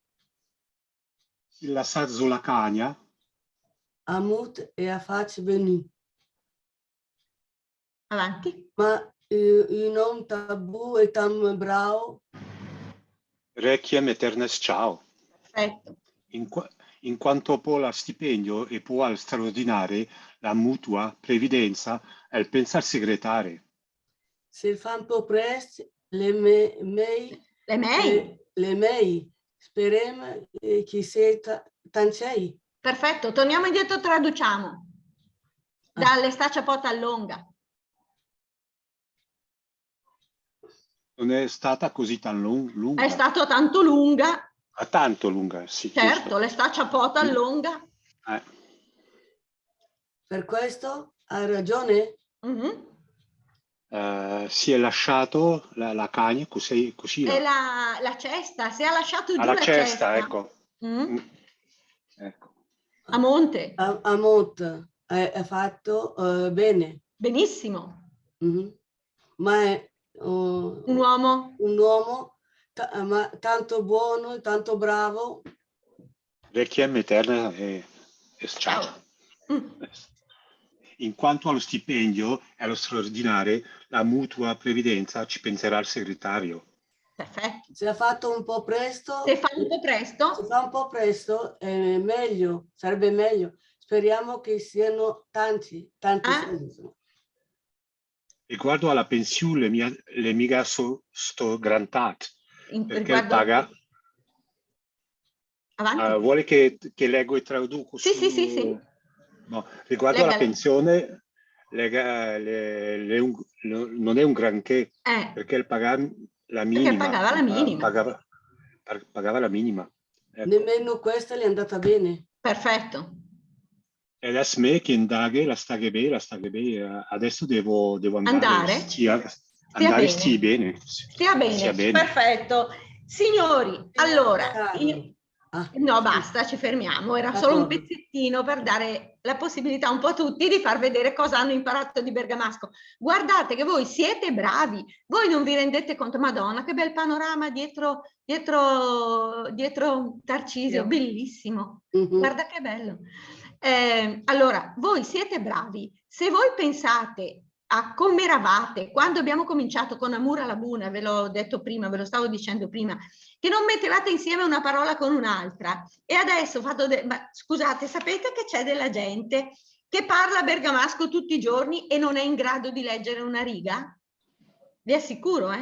La sa sulla cagna. Amut e a faccia venu. Avanti. Ma un uomo tabù e tam bravo. Requiem aeternes ciao. Perfetto. In quanto può la stipendio e può al straordinare la mutua previdenza e il pensar segretare. Se il fa un po' presto, le mei, speriamo che sia tancei. Perfetto, torniamo indietro, traduciamo. Dalle sta ciapota all'onga. Non è stata così tan lunga. È stata tanto lunga. Tanto lunga, sì. Certo, giusto. le sta ciapota all'onga. Per questo hai ragione? Si è lasciato la cagna così. È la cesta, si è lasciato giù la cesta. Ecco. Ecco. A monte. A monte, è fatto bene. Benissimo. Ma è un uomo ma tanto buono, tanto bravo. Requiem aeterna e ciao. In quanto allo stipendio e allo straordinare, la mutua previdenza ci penserà il segretario. Perfetto. Se ha fatto un po' presto. Se fa un po' presto. È meglio, sarebbe meglio. Speriamo che siano tanti soldi. Riguardo alla pensione, le mica sto grantat, perché il paga. Vuole che leggo e traduco? Sì. No, riguardo alla pensione, non è un granché, perché il pagava la minima. Perché pagava la minima. Pagava la minima. Ecco. Nemmeno questa le è andata bene. Perfetto. È la SME che indaghe, la sta che bene, adesso devo andare. Stia bene. Stia bene, perfetto. Signori, allora, no, basta, ci fermiamo. Era solo un pezzettino per dare la possibilità un po' a tutti di far vedere cosa hanno imparato di bergamasco. Guardate che voi siete bravi, voi non vi rendete conto, Madonna, che bel panorama dietro Tarcisio, bellissimo. Guarda che bello. Allora, voi siete bravi. Se voi pensate a come eravate quando abbiamo cominciato con Amur alla Buna, ve l'ho detto prima, ve lo stavo dicendo prima, che non mettevate insieme una parola con un'altra, e adesso ma scusate, sapete che c'è della gente che parla bergamasco tutti i giorni e non è in grado di leggere una riga? Vi assicuro,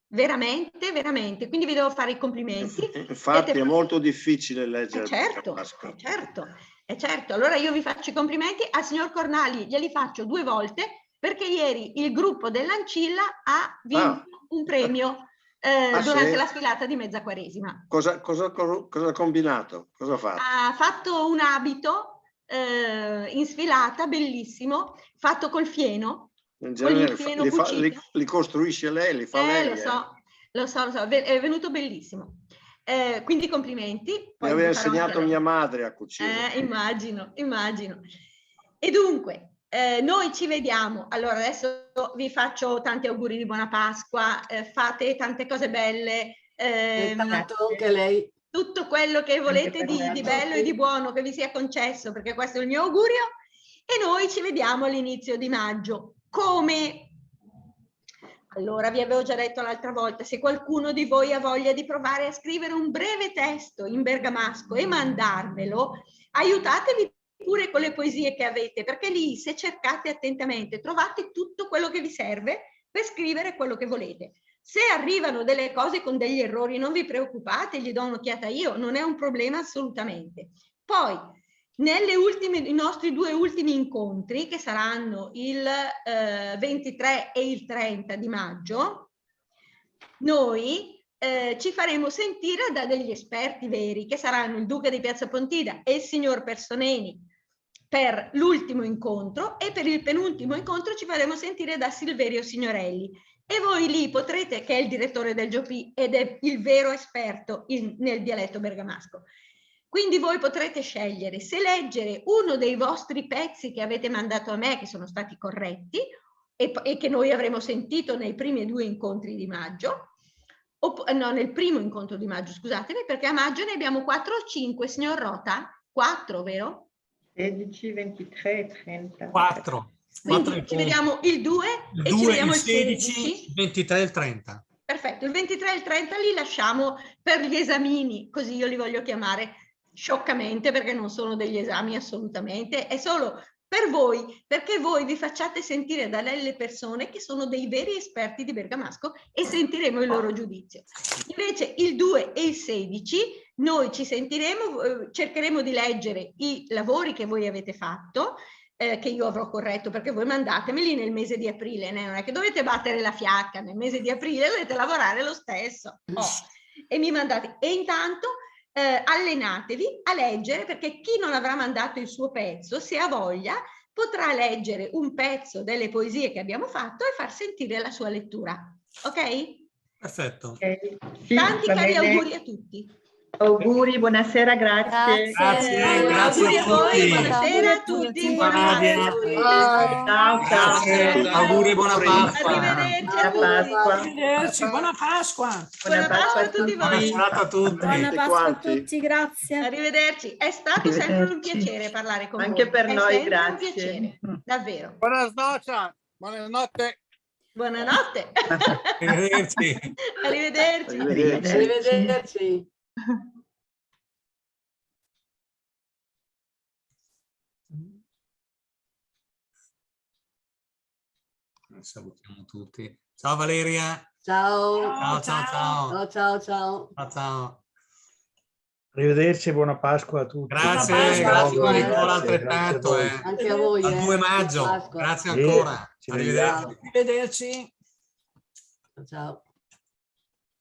veramente, veramente. Quindi vi devo fare i complimenti. Infatti è molto difficile leggere. Certo. Allora io vi faccio i complimenti. Al signor Cornali glieli faccio 2 volte, perché ieri il gruppo dell'Ancilla ha vinto un premio durante la sfilata di mezza quaresima. Cosa ha combinato? Cosa ha fatto? Ha fatto un abito in sfilata bellissimo, fatto col fieno. In genere li costruisce lei, li fa lei. Lo so, è venuto bellissimo. Quindi complimenti. Mi aveva insegnato mia madre a cucire. Immagino. E dunque, noi ci vediamo. Allora adesso vi faccio tanti auguri di buona Pasqua, fate tante cose belle. Tanto anche lei. Tutto quello che volete di bello e di buono che vi sia concesso, perché questo è il mio augurio. E noi ci vediamo all'inizio di maggio. Come? Allora, vi avevo già detto l'altra volta, se qualcuno di voi ha voglia di provare a scrivere un breve testo in bergamasco e mandarvelo, aiutatevi pure con le poesie che avete, perché lì, se cercate attentamente, trovate tutto quello che vi serve per scrivere quello che volete. Se arrivano delle cose con degli errori, non vi preoccupate, gli do un'occhiata io, non è un problema assolutamente. Poi, i nostri 2 ultimi incontri, che saranno il 23 e il 30 di maggio, noi ci faremo sentire da degli esperti veri, che saranno il Duca di Piazza Pontida e il signor Personeni per l'ultimo incontro, e per il penultimo incontro ci faremo sentire da Silverio Signorelli. E voi lì potrete, che è il direttore del GioP ed è il vero esperto nel dialetto bergamasco, quindi voi potrete scegliere se leggere uno dei vostri pezzi che avete mandato a me, che sono stati corretti e che noi avremo sentito nei primi 2 incontri di maggio, nel primo incontro di maggio, scusatemi, perché a maggio ne abbiamo 4 o 5, signor Rota? 4, vero? 16, 23, 30. 4. Quindi ci vediamo il 2 e ci vediamo il 16, il 23 e il 30. Perfetto, il 23 e il 30 li lasciamo per gli esamini, così io li voglio chiamare scioccamente, perché non sono degli esami assolutamente, è solo per voi, perché voi vi facciate sentire da delle persone che sono dei veri esperti di bergamasco e sentiremo il loro giudizio. Invece il 2 e il 16 noi ci sentiremo, cercheremo di leggere i lavori che voi avete fatto, che io avrò corretto, perché voi mandatemeli nel mese di aprile, non è che dovete battere la fiacca, nel mese di aprile dovete lavorare lo stesso. E mi mandate, e intanto allenatevi a leggere, perché chi non avrà mandato il suo pezzo, se ha voglia, potrà leggere un pezzo delle poesie che abbiamo fatto e far sentire la sua lettura. Ok? Perfetto. Sì, tanti cari auguri a tutti. Auguri, buonasera, grazie. Grazie a voi, buonasera a tutti. Ciao. Auguri, buona Pasqua. Arrivederci a tutti. Buona Pasqua. Buona Pasqua a tutti Buona voi. serata a tutti. Buona Pasqua a tutti, grazie. Arrivederci. È stato sempre un piacere parlare con voi. Anche per noi, È grazie. un piacere, davvero. Buonanotte. Buonanotte. Arrivederci. Arrivederci. Arrivederci. Salutiamo tutti. Ciao Valeria. Ciao. Ciao. Arrivederci e buona Pasqua a tutti. Grazie a voi, Nicola, altrettanto. Anche a voi. Al 2 maggio. Grazie ancora. Arrivederci. Arrivederci. Ciao.